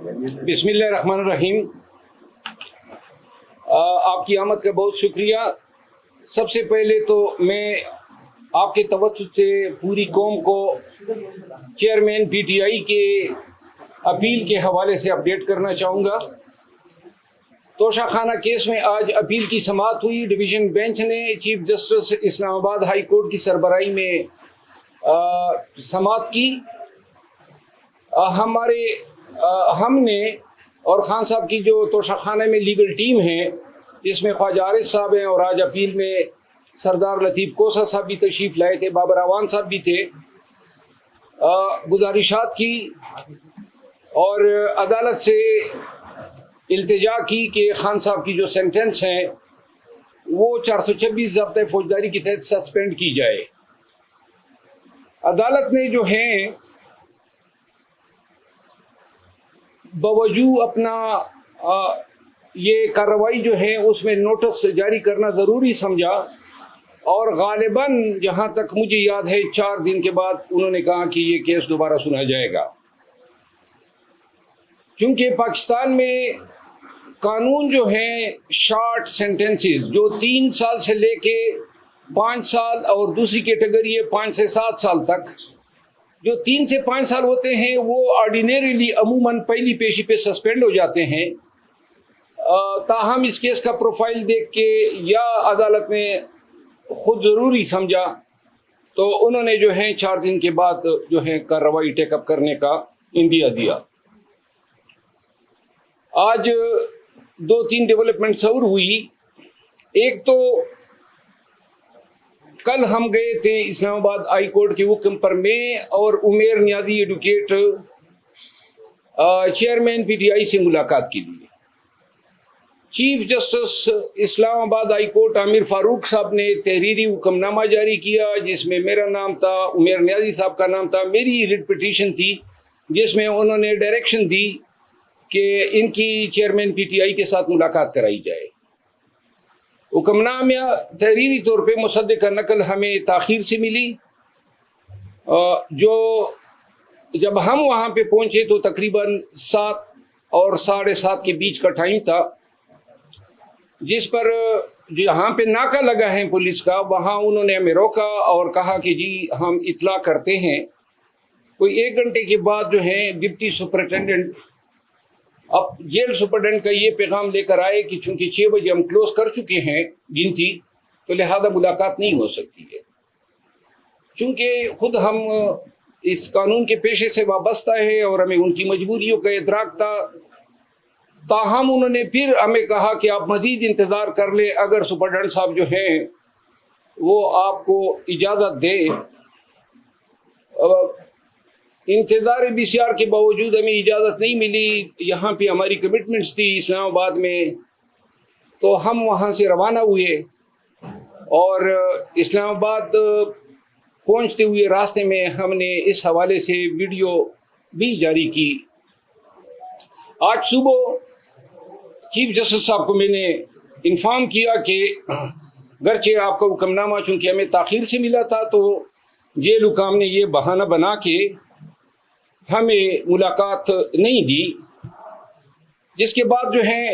بسم اللہ الرحمن الرحیم۔ آپ کی آمد کا بہت شکریہ۔ سب سے پہلے تو میں آپ کے توسط سے پوری قوم کو چیئرمین پی ٹی آئی کے اپیل کے حوالے سے اپڈیٹ کرنا چاہوں گا۔ توشہ خانہ کیس میں آج اپیل کی سماعت ہوئی۔ ڈویژن بینچ نے چیف جسٹس اسلام آباد ہائی کورٹ کی سربراہی میں سماعت کی۔ ہم نے اور خان صاحب کی جو توشہ خانہ میں لیگل ٹیم ہے، جس میں خواجہ عارض صاحب ہیں، اور آج اپیل میں سردار لطیف کوسہ صاحب بھی تشریف لائے تھے، بابر اعوان صاحب بھی تھے، گزارشات کی اور عدالت سے التجا کی کہ خان صاحب کی جو سینٹنس ہیں وہ 426 ضابطۂ فوجداری کے تحت سسپینڈ کی جائے۔ عدالت نے جو ہیں باوجود اپنا یہ کارروائی جو ہے اس میں نوٹس جاری کرنا ضروری سمجھا، اور غالباً جہاں تک مجھے یاد ہے 4 دن کے بعد انہوں نے کہا کہ یہ کیس دوبارہ سنا جائے گا۔ کیونکہ پاکستان میں قانون جو ہیں شارٹ سینٹنسز جو 3 سال سے لے کے 5 سال اور دوسری کیٹیگری ہے 5 سے 7 سال تک، جو 3 سے 5 سال ہوتے ہیں وہ آرڈینریلی عموماً پہلی پیشی پہ سسپینڈ ہو جاتے ہیں۔ تاہم اس کیس کا پروفائل دیکھ کے یا عدالت نے خود ضروری سمجھا تو انہوں نے جو ہے 4 دن کے بعد جو ہے کارروائی ٹیک اپ کرنے کا اندیا دیا۔ آج 2-3 ڈیولپمنٹس اور ہوئی۔ ایک تو کل ہم گئے تھے اسلام آباد ہائی کورٹ کے حکم پر، میں اور Umair Niazi advocate chairman P T I سے ملاقات کے لیے۔ چیف جسٹس اسلام آباد ہائی کورٹ عامر فاروق صاحب نے تحریری حکم نامہ جاری کیا جس میں میرا نام تھا، عمیر نیازی صاحب کا نام تھا، میری ریٹ پٹیشن تھی جس میں انہوں نے ڈائریکشن دی کہ ان کی چیئرمین پی ٹی آئی کے ساتھ ملاقات کرائی جائے۔ حکم نامہ تحریری طور پہ مصدقہ نقل ہمیں تاخیر سے ملی، جو جب ہم وہاں پہ پہنچے تو تقریباً 7 اور 7:30 کے بیچ کا ٹائم تھا، جس پر جہاں پہ ناکہ لگا ہے پولیس کا وہاں انہوں نے ہمیں روکا اور کہا کہ جی ہم اطلاع کرتے ہیں۔ کوئی 1 گھنٹے کے بعد جو ہے ڈپٹی سپرنٹینڈنٹ اب جیل سپرنٹینڈنٹ کا یہ پیغام لے کر آئے کہ چونکہ 6 بجے ہم کلوز کر چکے ہیں گنتی، تو لہذا ملاقات نہیں ہو سکتی ہے۔ چونکہ خود ہم اس قانون کے پیشے سے وابستہ ہے اور ہمیں ان کی مجبوریوں کا ادراک تھا، تاہم انہوں نے پھر ہمیں کہا کہ آپ مزید انتظار کر لیں، اگر سپرنٹینڈنٹ صاحب جو ہیں وہ آپ کو اجازت دیں۔ انتظار BCR کے باوجود ہمیں اجازت نہیں ملی، یہاں پہ ہماری کمٹمنٹس تھی اسلام آباد میں، تو ہم وہاں سے روانہ ہوئے اور اسلام آباد پہنچتے ہوئے راستے میں ہم نے اس حوالے سے ویڈیو بھی جاری کی۔ آج صبح چیف جسٹس صاحب کو میں نے انفارم کیا کہ گرچہ آپ کا حکم نامہ چونکہ ہمیں تاخیر سے ملا تھا تو جیل حکام نے یہ بہانہ بنا کے ہمیں ملاقات نہیں دی، جس کے بعد جو ہے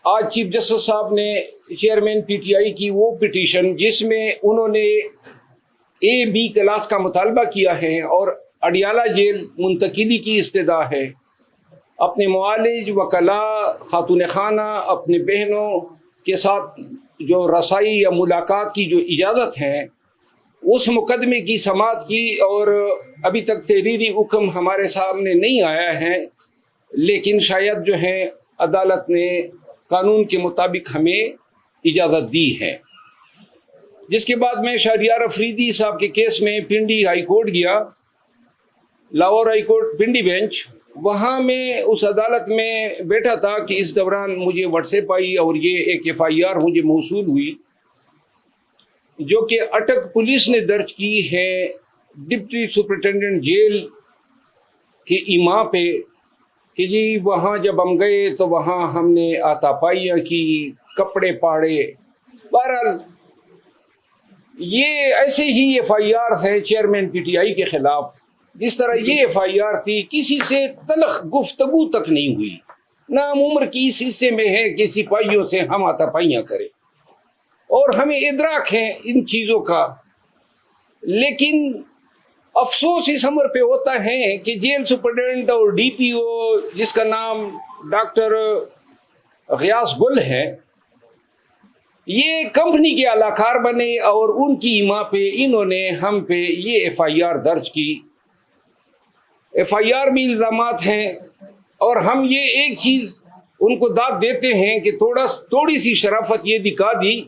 آج چیف جسٹس صاحب نے چیئرمین پی ٹی آئی کی وہ پٹیشن جس میں انہوں نے A-B کلاس کا مطالبہ کیا ہے اور اڈیالہ جیل منتقلی کی استدعا ہے، اپنے معالج، وکلاء، خاتون خانہ، اپنے بہنوں کے ساتھ جو رسائی یا ملاقات کی جو اجازت ہے اس مقدمے کی سماعت کی، اور ابھی تک تحریری حکم ہمارے سامنے نہیں آیا ہے، لیکن شاید جو ہے عدالت نے قانون کے مطابق ہمیں اجازت دی ہے۔ جس کے بعد میں شہریار افریدی صاحب کے کیس میں پنڈی ہائی کورٹ گیا، Lahore high court Pindi bench, وہاں میں اس عدالت میں بیٹھا تھا کہ اس دوران مجھے واٹس ایپ آئی اور یہ ایک FIR مجھے موصول ہوئی جو کہ اٹک پولیس نے درج کی ہے ڈپٹی سپرنٹینڈنٹ جیل کے ایما پہ کہ جی وہاں جب ہم گئے تو وہاں ہم نے آتا پائیاں کی، کپڑے پاڑے۔ بہرحال یہ ایسے ہی FIR ہے چیئرمین PTI کے خلاف جس طرح یہ ایف آئی آر تھی، کسی سے تلخ گفتگو تک نہیں ہوئی، نام عمر کی اس حصے میں ہے کہ سپاہیوں سے ہم آتاپائیاں کریں، اور ہمیں ادراک ہے ان چیزوں کا، لیکن افسوس اس امر پہ ہوتا ہے کہ جیل سپرڈنٹ اور ڈی پی او جس کا نام ڈاکٹر غیاث گل ہے، یہ کمپنی کے اعلی کار بنے اور ان کی ایما پہ انہوں نے ہم پہ یہ ایف آئی آر درج کی۔ ایف آئی آر میں الزامات ہیں، اور ہم یہ ایک چیز ان کو داد دیتے ہیں کہ تھوڑی سی شرافت یہ دکھا دی،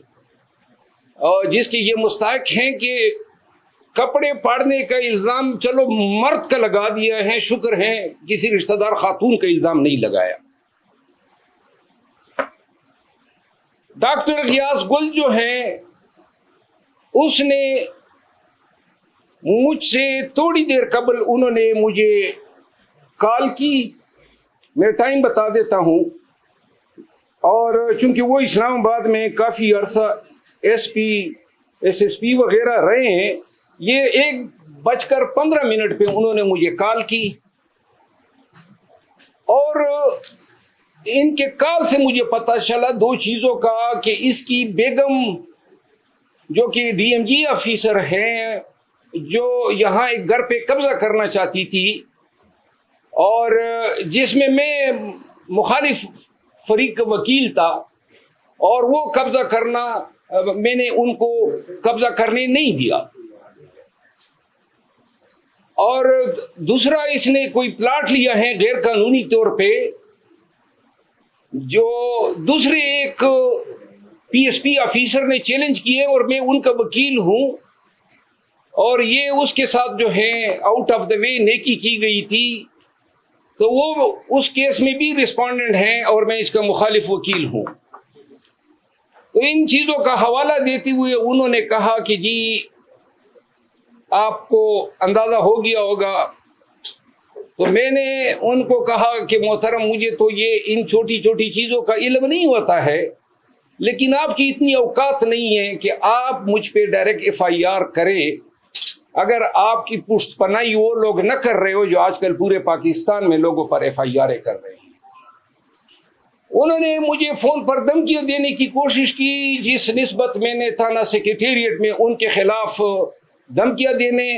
اور جس کے یہ مستحق ہیں کہ کپڑے پاڑنے کا الزام چلو مرد کا لگا دیا ہے، شکر ہے کسی رشتہ دار خاتون کا الزام نہیں لگایا۔ ڈاکٹر غیاث گل جو ہے، اس نے مجھ سے تھوڑی دیر قبل انہوں نے مجھے کال کی، میں ٹائم بتا دیتا ہوں، اور چونکہ وہ اسلام آباد میں کافی عرصہ S P S S P وغیرہ رہے ہیں، یہ 1:15 پہ انہوں نے مجھے کال کی، اور ان کے کال سے مجھے پتہ چلا دو چیزوں کا، کہ اس کی بیگم جو کہ ڈی ایم جی آفیسر ہیں، جو یہاں ایک گھر پہ قبضہ کرنا چاہتی تھی، اور جس میں مخالف فریق کا وکیل تھا، اور وہ قبضہ کرنا میں نے ان کو قبضہ کرنے نہیں دیا، اور دوسرا اس نے کوئی پلاٹ لیا ہے غیر قانونی طور پہ، جو دوسرے ایک پی ایس پی آفیسر نے چیلنج کیے، اور میں ان کا وکیل ہوں، اور یہ اس کے ساتھ جو ہے آؤٹ آف دا وے نیکی کی گئی تھی، تو وہ اس کیس میں بھی ریسپونڈنٹ ہیں، اور میں اس کا مخالف وکیل ہوں۔ تو ان چیزوں کا حوالہ دیتے ہوئے انہوں نے کہا کہ جی آپ کو اندازہ ہو گیا ہوگا، تو میں نے ان کو کہا کہ محترم مجھے تو یہ ان چھوٹی چھوٹی چیزوں کا علم نہیں ہوتا ہے، لیکن آپ کی اتنی اوقات نہیں ہے کہ آپ مجھ پہ ڈائریکٹ ایف آئی آر کریں، اگر آپ کی پشت پناہی وہ لوگ نہ کر رہے ہو جو آج کل پورے پاکستان میں لوگوں پر ایف آئی آر کر رہے ہیں۔ انہوں نے مجھے فون پر دھمکیاں دینے کی کوشش کی، جس نسبت میں نے تھانہ سیکریٹریٹ میں ان کے خلاف دھمکیاں دینے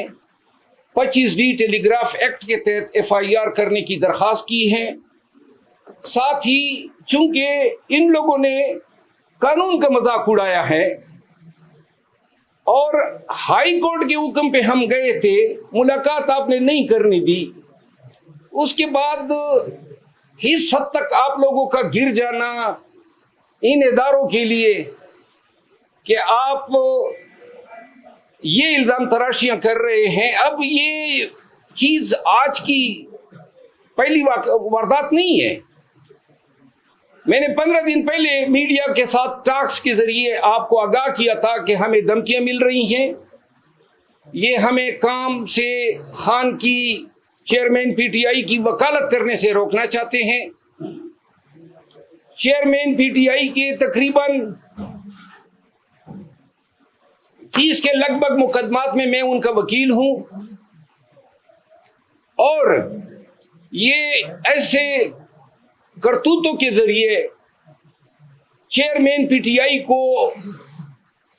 25D ٹیلی گراف ایکٹ کے تحت ایف آئی آر کرنے کی درخواست کی ہے۔ ساتھ ہی چونکہ ان لوگوں نے قانون کا مذاق اڑایا ہے، اور ہائی کورٹ کے حکم پہ ہم گئے تھے، ملاقات آپ نے نہیں کرنی دی، اس کے بعد اس حد تک آپ لوگوں کا گر جانا ان اداروں کے لیے کہ آپ یہ الزام تراشیاں کر رہے ہیں۔ اب یہ چیز آج کی پہلی واردات نہیں ہے، میں نے 15 دن پہلے میڈیا کے ساتھ ٹاکس کے ذریعے آپ کو آگاہ کیا تھا کہ ہمیں دھمکیاں مل رہی ہیں، یہ ہمیں کام سے خان کی چیئرمین پی ٹی آئی کی وکالت کرنے سے روکنا چاہتے ہیں۔ چیئرمین پی ٹی آئی کے تقریباً 30 کے لگ بھگ مقدمات میں میں ان کا وکیل ہوں، اور یہ ایسے کرتوتوں کے ذریعے چیئرمین پی ٹی آئی کو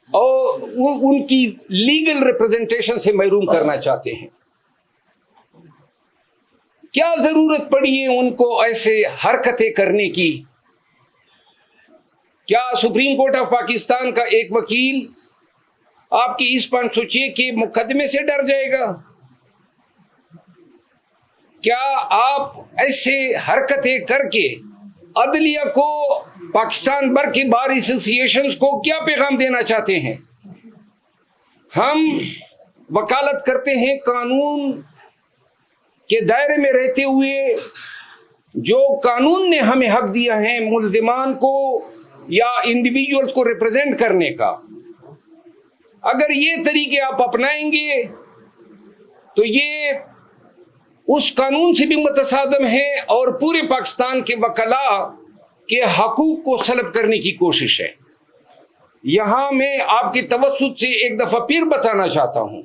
اور ان کی لیگل ریپرزنٹیشن سے محروم کرنا چاہتے ہیں۔ کیا ضرورت پڑی ہے ان کو ایسے حرکتیں کرنے کی؟ کیا سپریم کورٹ آف پاکستان کا ایک وکیل آپ کی اس 506 کے مقدمے سے ڈر جائے گا؟ کیا آپ ایسے حرکتیں کر کے عدلیہ کو، پاکستان بھر کی بار ایسوسی ایشنز کو کیا پیغام دینا چاہتے ہیں؟ ہم وکالت کرتے ہیں قانون کے دائرے میں رہتے ہوئے، جو قانون نے ہمیں حق دیا ہے ملزمان کو یا انڈیویجولز کو ریپرزینٹ کرنے کا۔ اگر یہ طریقے آپ اپنائیں گے تو یہ اس قانون سے بھی متصادم ہے، اور پورے پاکستان کے وکلاء کے حقوق کو سلب کرنے کی کوشش ہے۔ یہاں میں آپ کی توسط سے ایک دفعہ پھر بتانا چاہتا ہوں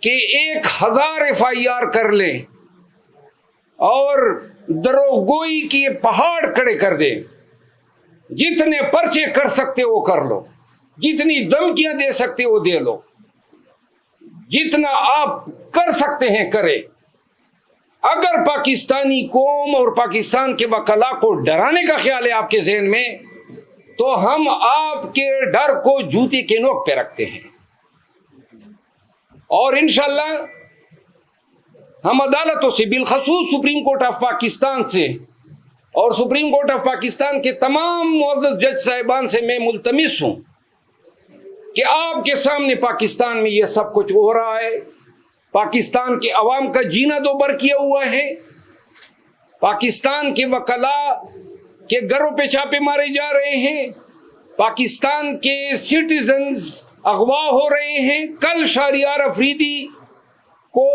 کہ 1000 FIR کر لیں اور دروگوئی کی پہاڑ کھڑے کر دیں، جتنے پرچے کر سکتے وہ کر لو، جتنی دھمکیاں دے سکتے وہ دے لو، جتنا آپ کر سکتے ہیں کرے۔ اگر پاکستانی قوم اور پاکستان کے وکلاء کو ڈرانے کا خیال ہے آپ کے ذہن میں، تو ہم آپ کے ڈر کو جوتے کے نوک پہ رکھتے ہیں، اور انشاءاللہ ہم عدالتوں سے، بالخصوص سپریم کورٹ آف پاکستان سے اور سپریم کورٹ آف پاکستان کے تمام معزز جج صاحبان سے میں ملتمس ہوں کہ آپ کے سامنے پاکستان میں یہ سب کچھ ہو رہا ہے، پاکستان کے عوام کا جینا دوبر کیا ہوا ہے، پاکستان کے وکلاء کے گھروں پہ چھاپے مارے جا رہے ہیں، پاکستان کے سٹیزنز اغوا ہو رہے ہیں۔ کل شہریار افریدی کو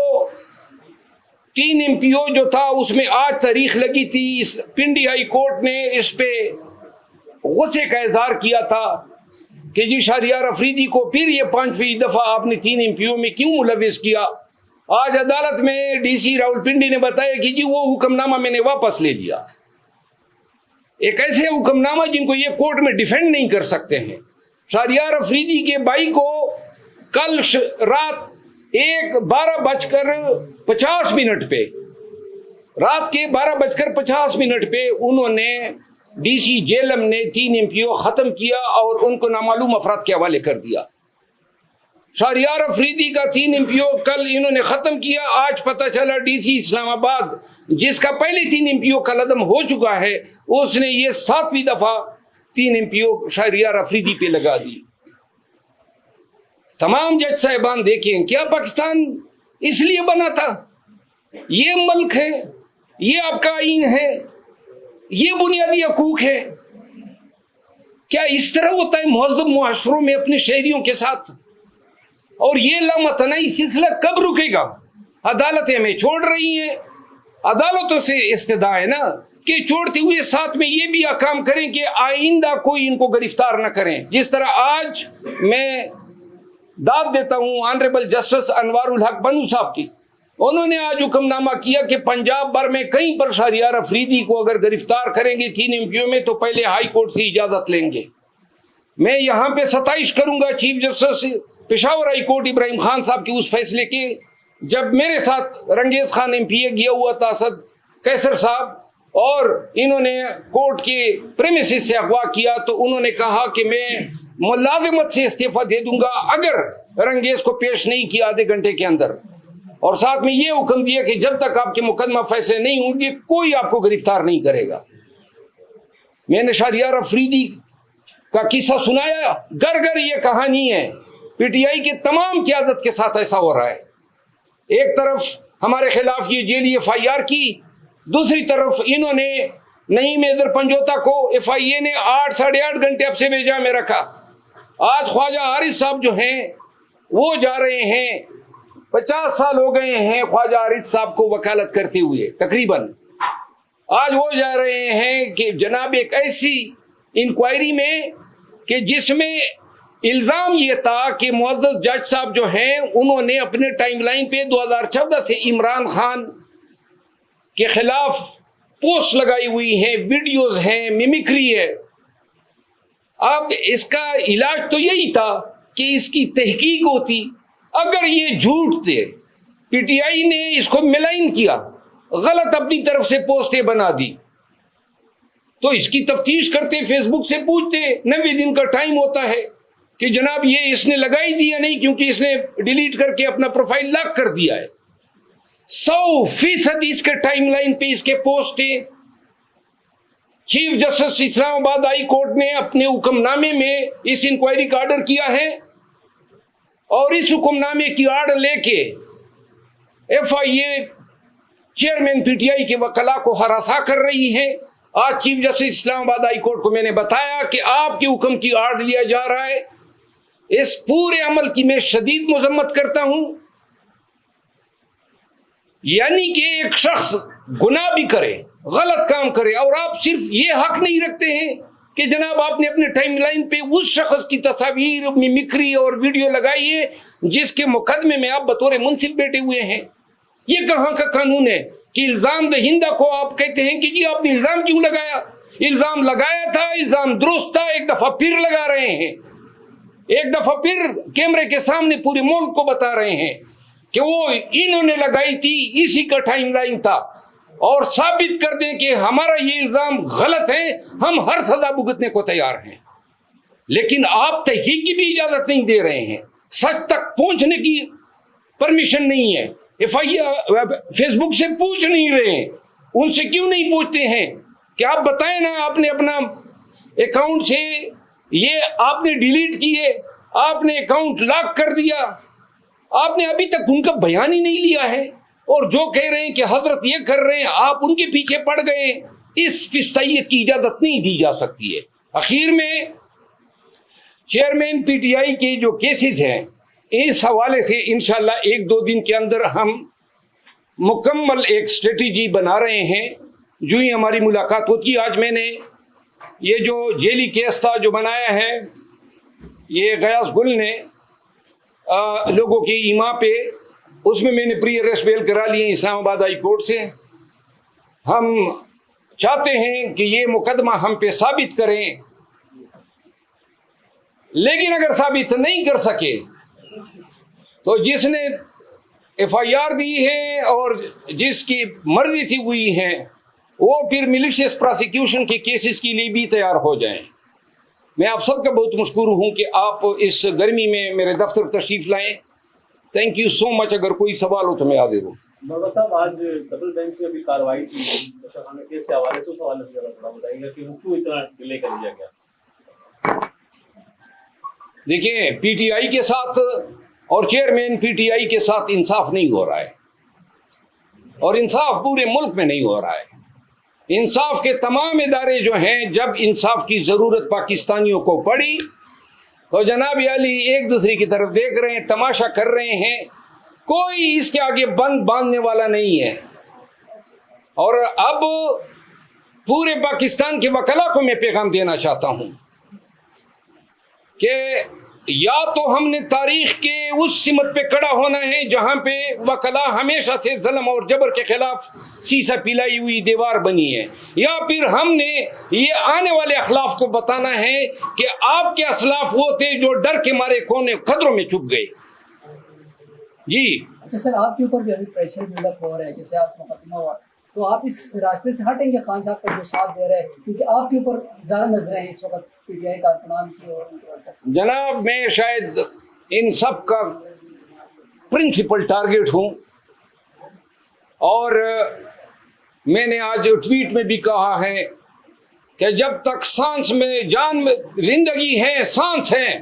3 MPO جو تھا اس میں آج تاریخ لگی تھی، اس پنڈی ہائی کورٹ نے اس پہ غصے کا اظہار کیا تھا کہ جی شہریار افریدی کو پھر یہ 5ویں دفعہ آپ نے 3 MPO میں کیوں ملوث کیا۔ آج عدالت میں DC راول پنڈی نے بتایا کہ جی وہ حکم نامہ میں نے واپس لے لیا، ایک ایسے حکم نامہ جن کو یہ کورٹ میں ڈیفینڈ نہیں کر سکتے ہیں۔ شہریار افریدی کے بھائی کو کل رات 12:50 پہ، رات کے 12:50 پہ انہوں نے DC جیلم نے 3 MPO ختم کیا اور ان کو نامعلوم افراد کے حوالے کر دیا۔ شہریار افریدی کا 3 MPO کل انہوں نے ختم کیا، آج پتہ چلا DC اسلام آباد جس کا پہلے 3 MPO کا عدم ہو چکا ہے، اس نے یہ 7ویں دفعہ 3 MPO شہریار افریدی پہ لگا دی۔ تمام جج صاحبان دیکھیں، کیا پاکستان اس لیے بنا تھا؟ یہ ملک ہے، یہ آپ کا آئین ہے، یہ بنیادی حقوق ہے۔ کیا اس طرح ہوتا ہے مہذب معاشروں میں اپنے شہریوں کے ساتھ؟ اور یہ لامتناہی سلسلہ کب رکے گا؟ عدالتیں ہمیں چھوڑ رہی ہیں، عدالتوں سے استدعا ہے نا کہ چھوڑتے ہوئے ساتھ میں یہ بھی احکام کریں کہ آئندہ کوئی ان کو گرفتار نہ کریں۔ جس طرح آج میں داد دیتا ہوں آنریبل جسٹس انوار الحق بنو صاحب کی، انہوں نے آج حکم نامہ کیا کہ پنجاب بھر میں کہیں پر شہریار افریدی کو اگر گرفتار کریں گے 3 MPO میں تو پہلے ہائی کورٹ سے اجازت لیں گے۔ میں یہاں پہ ستائش کروں گا chief justice Peshawar high court Ibrahim Khan صاحب کے اس فیصلے کے، جب میرے ساتھ رنگیز خان MPA گیا ہوا تھا، اسد کیسر صاحب، اور انہوں نے کورٹ کے پریمیسز سے اغوا کیا، تو انہوں نے کہا کہ میں ملازمت سے استعفیٰ دے دوں گا اگر رنگیز کو پیش نہیں کیا آدھے گھنٹے کے اندر، اور ساتھ میں یہ حکم دیا کہ جب تک آپ کے مقدمہ فیصلے نہیں ہوں گے کوئی آپ کو گرفتار نہیں کرے گا۔ میں نے شہریار افریدی کا قصہ سنایا، گھر گھر یہ کہانی ہے، PTI کے تمام قیادت کے ساتھ ایسا ہو رہا ہے۔ ایک طرف ہمارے خلاف یہ جیلی FIR کی، دوسری طرف انہوں نے نعیم حیدر پنجوتا کو FIA نے 8-8.5 گھنٹے اب سے بھیجا میں رکھا۔ آج خواجہ حارث صاحب جو ہیں وہ جا رہے ہیں، 50 سال ہو گئے ہیں خواجہ حارث صاحب کو وکالت کرتے ہوئے تقریباً، آج وہ جا رہے ہیں کہ جناب ایک ایسی انکوائری میں کہ جس میں الزام یہ تھا کہ معزز جج صاحب جو ہیں انہوں نے اپنے ٹائم لائن پہ 2014 سے عمران خان کے خلاف پوسٹ لگائی ہوئی ہیں، ویڈیوز ہیں، میمکری ہے۔ اب اس کا علاج تو یہی تھا کہ اس کی تحقیق ہوتی، اگر یہ جھوٹ تھے، PTI نے اس کو ملائن کیا، غلط اپنی طرف سے پوسٹیں بنا دی، تو اس کی تفتیش کرتے، فیس بک سے پوچھتے، 90 دن کا ٹائم ہوتا ہے کہ جناب یہ اس نے لگائی دی یا نہیں، کیونکہ اس نے ڈیلیٹ کر کے اپنا پروفائل لاک کر دیا ہے۔ 100% اس کے ٹائم لائن پہ اس کے پوسٹیں۔ چیف جسٹس اسلام آباد ہائی کورٹ نے اپنے حکم نامے میں اس انکوائری کا آرڈر کیا ہے، اور اس حکم نامے کی آڑ لے کے FIA چیئرمین PTI کے وکلاء کو ہراساں کر رہی ہے۔ آج چیف جسٹس اسلام آباد ہائی کورٹ کو میں نے بتایا کہ آپ کے حکم کی آڑ لیا جا رہا ہے، اس پورے عمل کی میں شدید مذمت کرتا ہوں۔ یعنی کہ ایک شخص گناہ بھی کرے، غلط کام کرے، اور آپ صرف یہ حق نہیں رکھتے ہیں کہ جناب آپ نے اپنے ٹائم لائن پہ اس شخص کی تصاویر ممکری اور ویڈیو لگائی ہے جس کے مقدمے میں آپ بطور منصف بیٹھے ہوئے ہیں. یہ کہاں کا قانون ہے کہ الزام دہندہ کو آپ کہتے ہیں کہ جی آپ نے الزام کیوں لگایا؟ الزام لگایا تھا، الزام درست تھا، ایک دفعہ پھر لگا رہے ہیں، ایک دفعہ پھر کیمرے کے سامنے پورے ملک کو بتا رہے ہیں کہ وہ انہوں نے لگائی تھی، اسی کا ٹائم لائن تھا، اور ثابت کر دیں کہ ہمارا یہ الزام غلط ہے، ہم ہر سزا بھگتنے کو تیار ہیں. لیکن آپ تحقیق کی بھی اجازت نہیں دے رہے ہیں، سچ تک پہنچنے کی پرمیشن نہیں ہے. فیس بک سے پوچھ نہیں رہے ہیں، ان سے کیوں نہیں پوچھتے ہیں کہ آپ بتائیں نا، آپ نے اپنا اکاؤنٹ سے یہ آپ نے ڈیلیٹ کیے، آپ نے اکاؤنٹ لاک کر دیا، آپ نے ابھی تک ان کا بیان ہی نہیں لیا ہے، اور جو کہہ رہے ہیں کہ حضرت یہ کر رہے ہیں آپ ان کے پیچھے پڑ گئے. اس فستائیت کی اجازت نہیں دی جا سکتی ہے. اخیر میں چیئرمین پی ٹی آئی کے جو کیسز ہیں اس حوالے سے انشاءاللہ 1-2 دن کے اندر ہم مکمل ایک اسٹریٹجی بنا رہے ہیں. جو ہی ہماری ملاقات ہوتی، آج میں نے یہ جو جیلی کیس تھا جو بنایا ہے، یہ غیاث گل نے لوگوں کی ایما پہ، اس میں نے پری اریسٹ بیل کرا لی اسلام آباد ہائی کورٹ سے. ہم چاہتے ہیں کہ یہ مقدمہ ہم پہ ثابت کریں، لیکن اگر ثابت نہیں کر سکے تو جس نے ایف آئی آر دی ہے اور جس کی مرضی تھی ہوئی ہے وہ پھر ملیشیس پراسیکیوشن کے کیسز کے لیے بھی تیار ہو جائیں. میں آپ سب کا بہت مشکور ہوں کہ آپ اس گرمی میں میرے دفتر تشریف لائیں. تھینک یو سو مچ. اگر کوئی سوال ہو تو میں حاضر ہوں. بابا صاحب، آج ڈبل بینچ میں بھی کارروائی کی خانہ کیس کے حوالے سے، اس حوالے سے تھوڑا بتائیے گا کہ وہ کیوں اتنا ڈیلے کر دیا گیا؟ دیکھیں، پی ٹی آئی کے ساتھ اور چیئرمین پی ٹی آئی کے ساتھ انصاف نہیں ہو رہا ہے، اور انصاف پورے ملک میں نہیں ہو رہا ہے. انصاف کے تمام ادارے جو ہیں، جب انصاف کی ضرورت پاکستانیوں کو پڑی تو جناب علی ایک دوسرے کی طرف دیکھ رہے ہیں، تماشا کر رہے ہیں. کوئی اس کے آگے بند باندھنے والا نہیں ہے. اور اب پورے پاکستان کے وکلا کو میں پیغام دینا چاہتا ہوں کہ یا تو ہم نے تاریخ کے اس سمت پہ کڑا ہونا ہے جہاں پہ وکلا ہمیشہ سے ظلم اور جبر کے خلاف سیسا پلائی ہوئی دیوار بنی ہے، یا پھر ہم نے یہ آنے والے اخلاف کو بتانا ہے کہ آپ کے اسلاف وہ تھے جو ڈر کے مارے کونے خطروں میں چھپ گئے. جی اچھا سر، آپ کے اوپر بھی ابھی پریشر بلڈ اپ ہو رہا ہے، جیسے آپ مقدمہ ہوا، تو آپ اس راستے سے ہٹیں گے خان صاحب کا جو ساتھ دے رہے ہیں، کیونکہ آپ کے اوپر زیادہ نظریں ہیں اس وقت پی ٹی آئی کارکنان کی اور جناب میں شاید ان سب کا پرنسپل ٹارگیٹ ہوں، اور میں نے آج ٹویٹ میں بھی کہا ہے کہ جب تک سانس میں جان میں زندگی ہے، سانس ہے،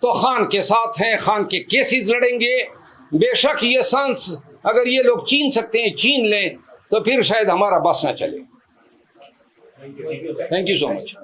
تو خان کے ساتھ ہیں، خان کے کیسز لڑیں گے. بے شک یہ سانس اگر یہ لوگ چھین سکتے ہیں چھین لیں، تو پھر شاید ہمارا بس نہ چلے. Thank you so much.